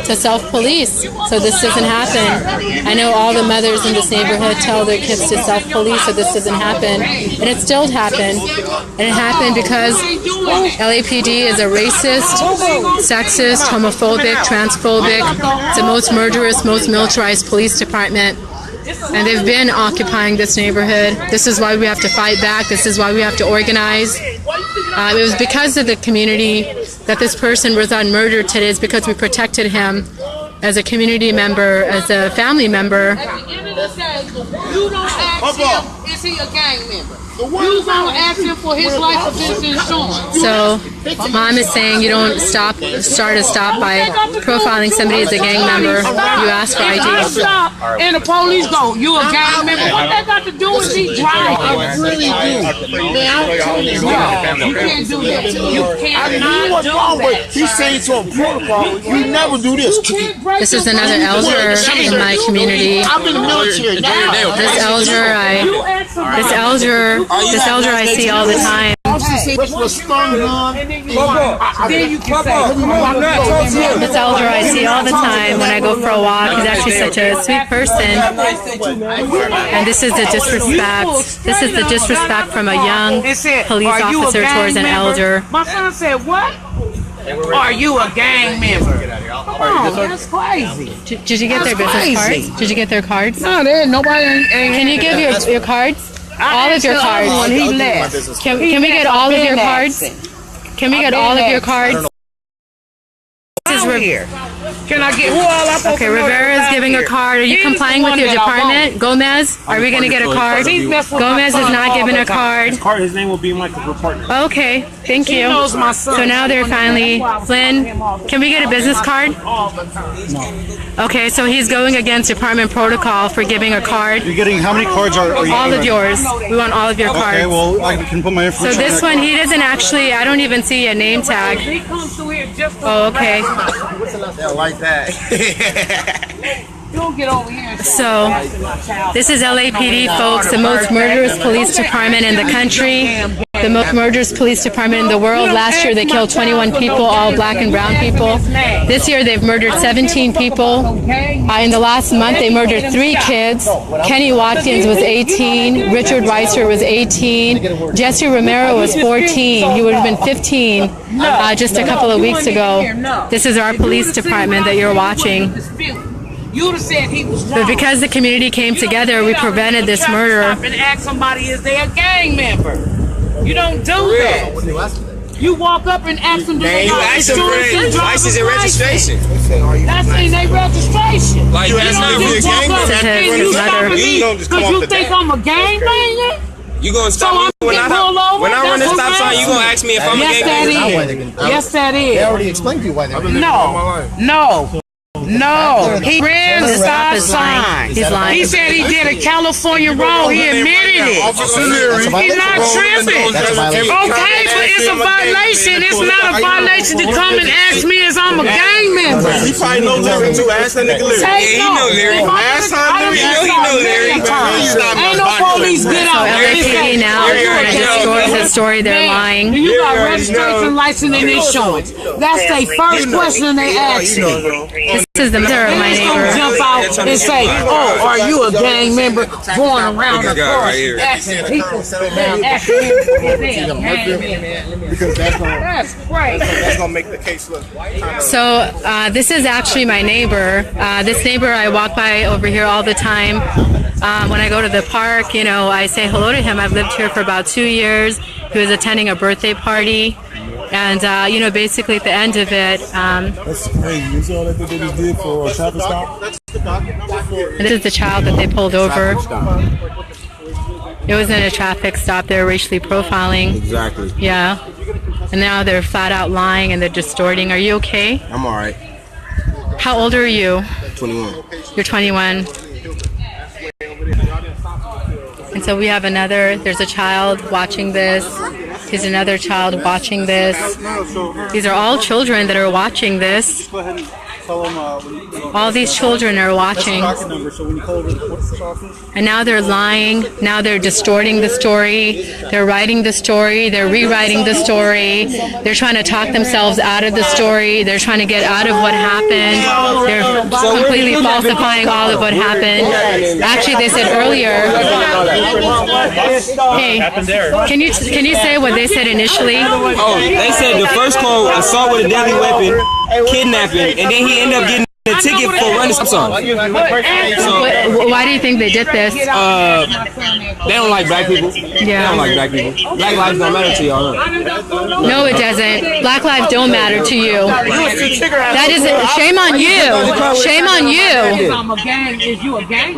to self-police, so this doesn't happen. I know all the mothers in this neighborhood tell their kids to self-police, so this doesn't happen, and it still happened. And it happened because LAPD is a racist, sexist, homophobic, transphobic. It's the most murderous, most militarized police department. And they've been occupying this neighborhood. This is why we have to fight back. This is why we have to organize. It was because of the community that this person was murdered today. It's because we protected him as a community member, as a family member. At the end of the day, you don't ask him, is he a gang member? You don't ask him for his life or his insurance. So, Mom is saying you don't start by profiling somebody as a gang member. You ask for ID. And the police go, you a gang member? What that got to do with me driving? I really do. Man, you can't do that. You cannot do that. He's saying to a protocol, you never do this. This is another elder in my community. I'm in the military now. This elder I see all the time. Then you can say, This elder I see all the time when I go for a walk. He's actually such a sweet person. And this is the disrespect. This is the disrespect from a young police officer towards an elder. My son said, what? Are you a gang member? Come on, that's crazy. Did you get their business cards? Did you get their cards? No, nobody ain't. Can you give your cards? All of your cards. When he left. Can we get all of your cards? Can we get all of your cards? This is here. Can I get who all up? Okay, Rivera is giving a card. Are you complying with your department? Gomez, are we going to get a card? Gomez is not giving a card. His name will be in my report. Okay, thank you. So now they're finally, Flynn, can we get a business card? Okay, so he's going against department protocol for giving a card. You're getting, how many cards are you all of yours. We want all of your cards. Okay, well, I can put my information. So this one, he doesn't actually, I don't even see a name tag. Oh, okay. Like that. Don't get over here. So, this is LAPD, folks, the most murderous police department in the country, the most murderous police department in the world. Last year, they killed 21 people, all black and brown people. This year, they've murdered 17 people. In the last month, they murdered 3 kids. Kenny Watkins was 18. Richard Weiser was 18. Jesse Romero was 14. He would have been 15 just a couple of weeks ago. This is our police department that you're watching. But because the community came together, we prevented this murder. And ask somebody, is they a gang member? You don't do that. You walk up and ask them, do they have insurance and license and registration? That's in their registration. Like, you ask me if you're a gang member. Because you think I'm a gang banger? You gonna stop me when I run the stop sign? You gonna ask me if I'm a gang banger? Yes, that is. They already explained to you why they're No. He ran the stop sign. He's lying. He said he did a California road. He admitted it. He's not tripping. Okay, but it's a violation. It's not a violation to come and ask me if I'm a gang member. He probably knows Larry too. Ask that nigga Larry. Yeah, he know Larry. Last time Larry, he know Larry. Ain't no police get out. LAPD now The story, they're lying. Do you got registration, license, and insurance? That's the first question they ask me. This is the mother of my neighbor. Jump out and say, "Oh, are you a gang member?" Going around the course, asking people, Because that's gonna make the case look. So this is actually my neighbor. This neighbor I walk by over here all the time. When I go to the park, you know, I say hello to him. I've lived here for about 2 years. He was attending a birthday party. And, you know, basically at the end of it... That's crazy. You saw that they just did for a traffic stop? This is the child that they pulled over. It wasn't a traffic stop. They were racially profiling. Exactly. Yeah. And now they're flat out lying and they're distorting. Are you okay? I'm all right. How old are you? 21. You're 21. And so we have there's a child watching this. There's another child watching this. These are all children that are watching this. All these children are watching. And now they're lying. Now they're distorting the story. They're writing the story. They're rewriting the story. They're trying to talk themselves out of the story. They're trying to get out of what happened. They're completely falsifying all of what happened. Actually, they said earlier. Hey, can you say what they said initially? Oh, they said the first call, assault with a deadly weapon, kidnapping, and then he ended up getting a ticket for running stop sign. Why do you think they did this? They don't like black people. Yeah. They don't like black people. Black lives don't matter to y'all. No, it doesn't. Black lives don't matter to you. That is it. Shame on you. Shame on you. Is you a gang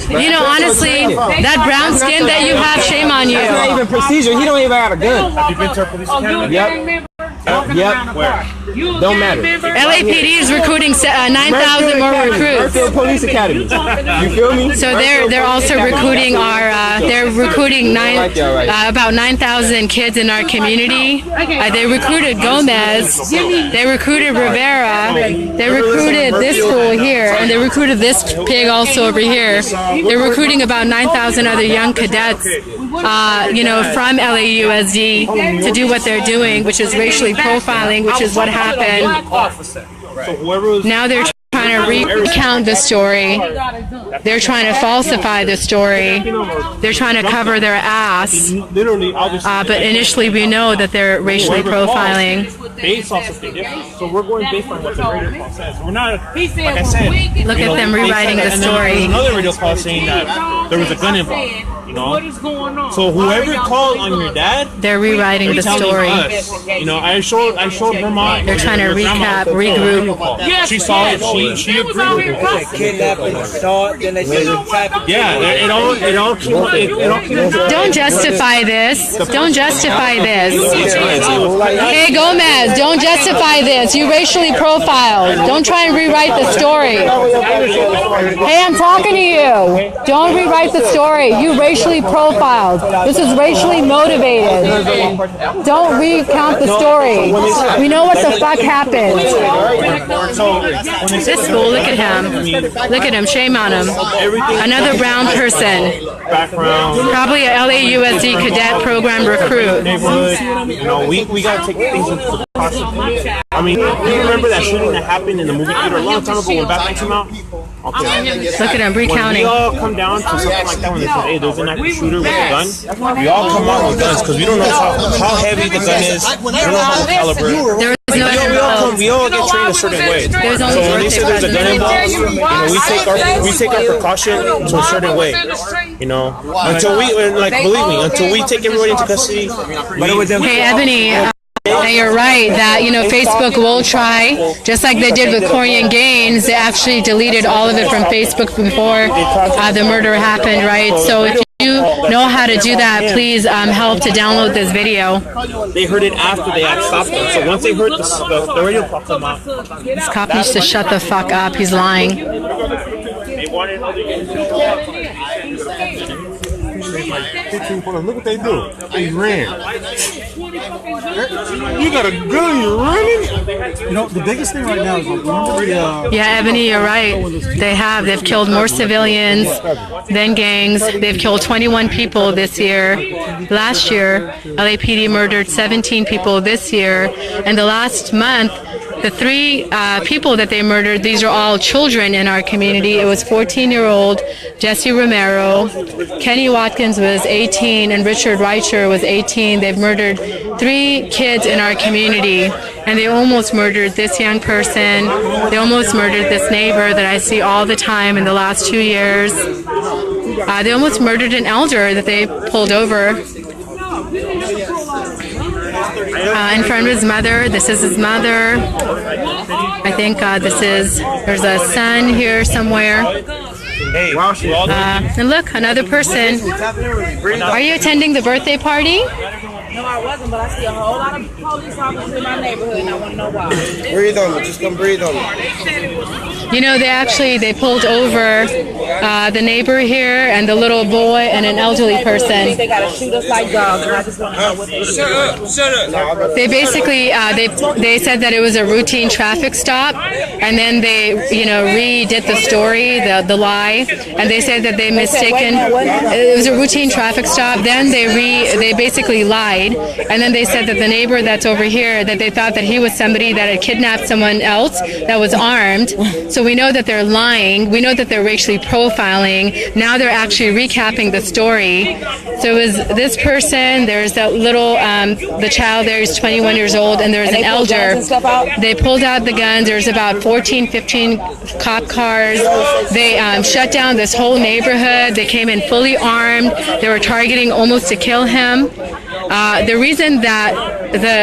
You know, honestly, that brown skin that you have, shame on you. It's not even procedure. He don't even have a gun. Have you been to a police academy? Yep. Where? Don't matter. LAPD is recruiting 9,000 more recruits. Merfield Police Academy. You feel me? So they're also recruiting about 9,000 kids in our community. They recruited Gomez. They recruited Rivera. They recruited this fool here, and they recruited this pig also over here. They're recruiting about 9,000 other young cadets, you know, from LAUSD to do what they're doing, which is racially profiling, which is what happened. Now they're trying to recount the story. They're trying to falsify the story. They're trying to cover their ass. But initially we know that they're racially profiling. Based off of the difference. So we're going based on what the radio call says. We're not, like I said. Look at them rewriting the story. There's another radio call saying that there was a gun involved. You know? So whoever called on your dad, they're rewriting the story. You know, I showed her mom. They're trying to recap, regroup. She saw it. She agreed with it. Kidnapping, assault, then they said traffic. Yeah, it all came up. Don't justify this. Don't justify this. Hey Gomez, don't justify this. You racially profiled. Don't try and rewrite the story. Hey, I'm talking to you. Don't rewrite the story. You racially profiled. This is racially motivated. Don't recount the story. We know what the fuck happened. This fool, look at him. Look at him. Shame on him. Another brown person. Probably a LAUSD cadet program recruit. You know, we gotta take things into precaution. I mean, you remember that shooting that happened in the movie theater a long time ago when Batman came out? Okay. Look at him recounting. When we all come down to something like that when they say, hey, there's an active shooter with a gun, we all come out with guns because we don't know how heavy the gun is, we don't know how caliber. We all get trained a certain way. So when they say there's a gun involved, you know, we take our precaution to a certain way. You know, until we, like, believe me, until we take everybody into custody. Hey, Ebony. And you're right that, you know, Facebook will try, just like they did with Corian Gaines. They actually deleted all of it from Facebook before the murder happened, right? So if you know how to do that, please help to download this video. They heard it after they had stopped them. So once they heard the radio call come out. This cop needs to shut the fuck up. He's lying. They wanted other like 15 points. Look what they do. They ran. You got a gun, you're running? You know, the biggest thing right now is like, remember the, Yeah, Ebony, you're right. They've killed more civilians than gangs. They've killed 21 people this year. Last year, LAPD murdered 17 people this year. And the last month, the 3 people that they murdered, these are all children in our community. It was 14-year-old Jesse Romero, Kenny Watkins was 18, and Richard Reicher was 18. They've murdered 3 kids in our community, and they almost murdered this young person. They almost murdered this neighbor that I see all the time in the last 2 years. They almost murdered an elder that they pulled over in front of his mother. This is his mother. I think there's a son here somewhere. And look, another person. Are you attending the birthday party? No, I wasn't, but I see a whole lot of police officers in my neighborhood, and I want to know why. Breathe on me. Just come breathe on me. You know, they pulled over the neighbor here and the little boy and an elderly person. I think they got to shoot us like dogs, and I just want to know what they do. Shut up. They basically, they said that it was a routine traffic stop, and then they, redid the story, the lie, and they said that they mistaken, it was a routine traffic stop, then they basically lied, and then they said that the neighbor that's over here, that they thought that he was somebody that had kidnapped someone else that was armed. So we know that they're lying. We know that they're racially profiling. Now they're actually recapping the story. So it was this person, there's that little, the child there is 21 years old, and there's an elder. They pulled out the guns. There's about 14, 15 cop cars. They shut down this whole neighborhood. They came in fully armed. They were targeting almost to kill him. The reason that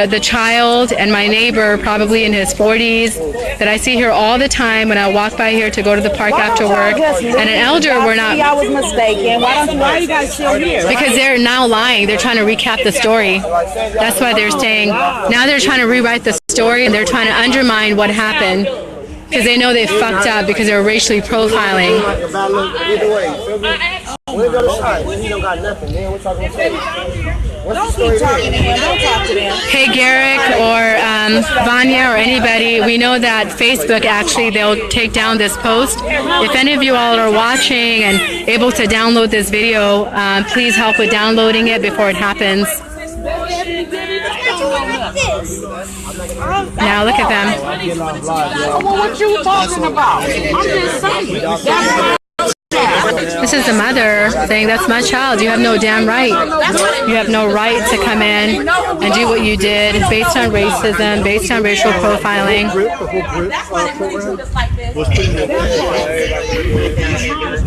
the child and my neighbor, probably in his 40s, that I see here all the time when I walk by here to go to the park after work, and an elder, we're not. I was mistaken. Why are you guys still here? Because they're now lying. They're trying to recap the story. That's why they're saying now they're trying to rewrite the story, and they're trying to undermine what happened. Because they know they fucked up because they're racially profiling. Don't keep talking to him. Don't talk to them. Hey, Garrick or Vanya or anybody, we know that Facebook actually, they'll take down this post. If any of you all are watching and able to download this video, please help with downloading it before it happens. Now look at them. What you talking about? I'm just saying. This is the mother saying, that's my child. You have no damn right. You have no right to come in and do what you did based on racism, based on racial profiling.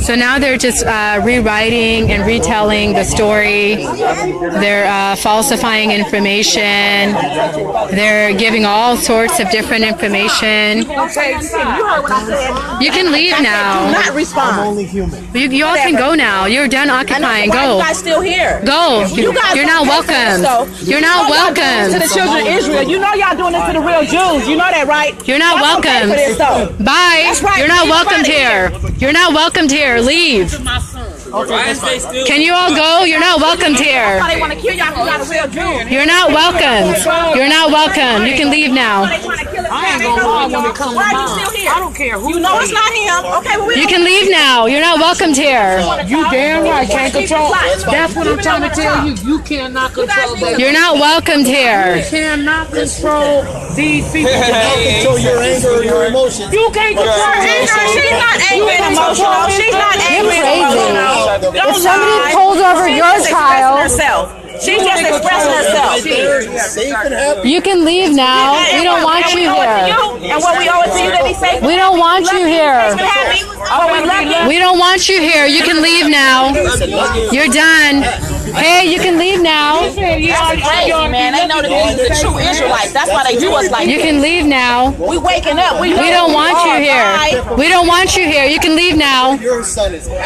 So now they're just rewriting and retelling the story. They're falsifying information. They're giving all sorts of different information. You can leave now. Do not respond. You all can go now. You're done occupying. Go. You guys still here? Go. You're not welcome. You're not welcome. To the children of Israel. You know y'all doing this to the real Jews. You know that, right? You're not welcome. Bye. You're not welcomed here. You're not welcomed here. Leave. Can you all go? You're not welcomed here. You're not welcome. You're not welcome. You can leave now. I ain't gonna lie when it comes to mine. I don't care who. You know it's not him. Okay, well, you can leave now. You're not welcomed here. You damn right can't control. That's what I'm trying to tell you. You cannot control that. You're not welcomed here. You cannot control these people. You can't control your anger or your emotions. You can't control her. She's not angry and emotional. She's not angry and emotional. If somebody pulls over your child, she's just expressing herself. You can leave now. We don't want you here. And what we owe it to you to be safe. We don't want you here. We don't want you here. You can leave now. You're done. Hey, you can leave now. That's crazy, man. They know that these are the true Israelites. That's why they do us like You can leave now. We waking up. We don't want you here. We don't want you here. You can leave now.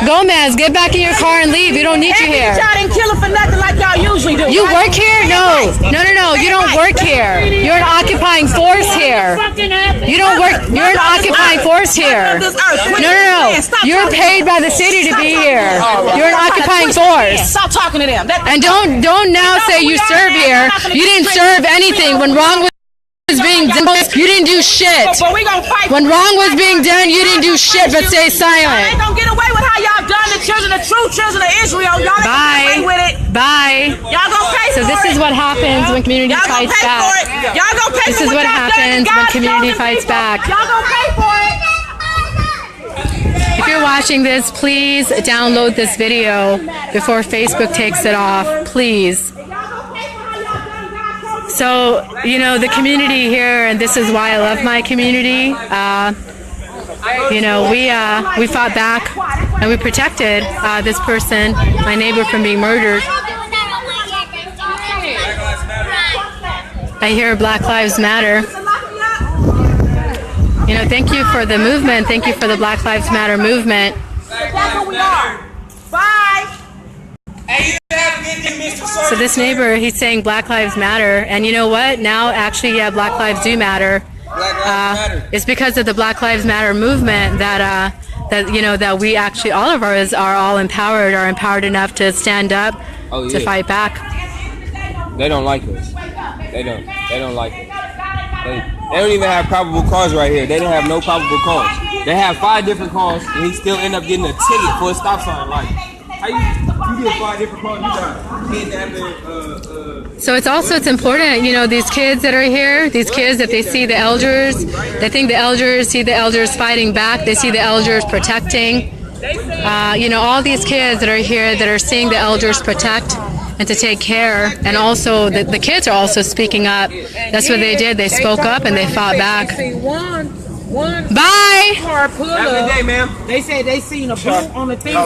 Gomez, get back in your car and leave. We don't need you here. Y'all didn't kill him for nothing like y'all usually do. You work here? No. No. You don't work here. You're an occupying force here. You don't work. You're an occupying force here. No. You're paid by the city to be here. You're an occupying force. Stop talking to them. And don't now say you serve here. You didn't serve anything. When wrong was being done, you didn't do shit. When wrong was being done, you didn't do shit but stay silent. Y'all ain't gonna get away with how y'all done the true children of Israel. Y'all ain't gonna get away with it. Bye. Y'all gonna pay for it. So this is what happens when community fights back. Y'all gonna pay for it. This is what happens when community fights back. Y'all gonna pay for it. If you're watching this, please download this video before Facebook takes it off, please. So, you know, the community here, and this is why I love my community, you know, we fought back and we protected this person, my neighbor, from being murdered. I hear Black Lives Matter. You know, thank you for the movement. Thank you for the Black Lives Matter movement. That's what we are. Bye. So this neighbor, he's saying Black Lives Matter, and you know what? Now, actually, yeah, Black Lives do matter. It's because of the Black Lives Matter movement that you know, that we actually, all of us are all empowered, are empowered enough to stand up to fight back. They don't like us. They don't like us. They don't even have probable cause right here. They don't have no probable cause. They have 5 different cause, and he still end up getting a ticket for a stop sign. Like, how you get 5 different cause? You got kidnapping. So it's important, you know, these kids that are here, these kids that they see the elders, they think the elders see the elders fighting back. They see the elders protecting. You know, all these kids that are here that are seeing the elders protect and to take care, and also the kids are also speaking up. That's what they did. They spoke up and they fought back. One Bye. car pull up. Have a good day, ma'am. They said they seen a boat on the thing.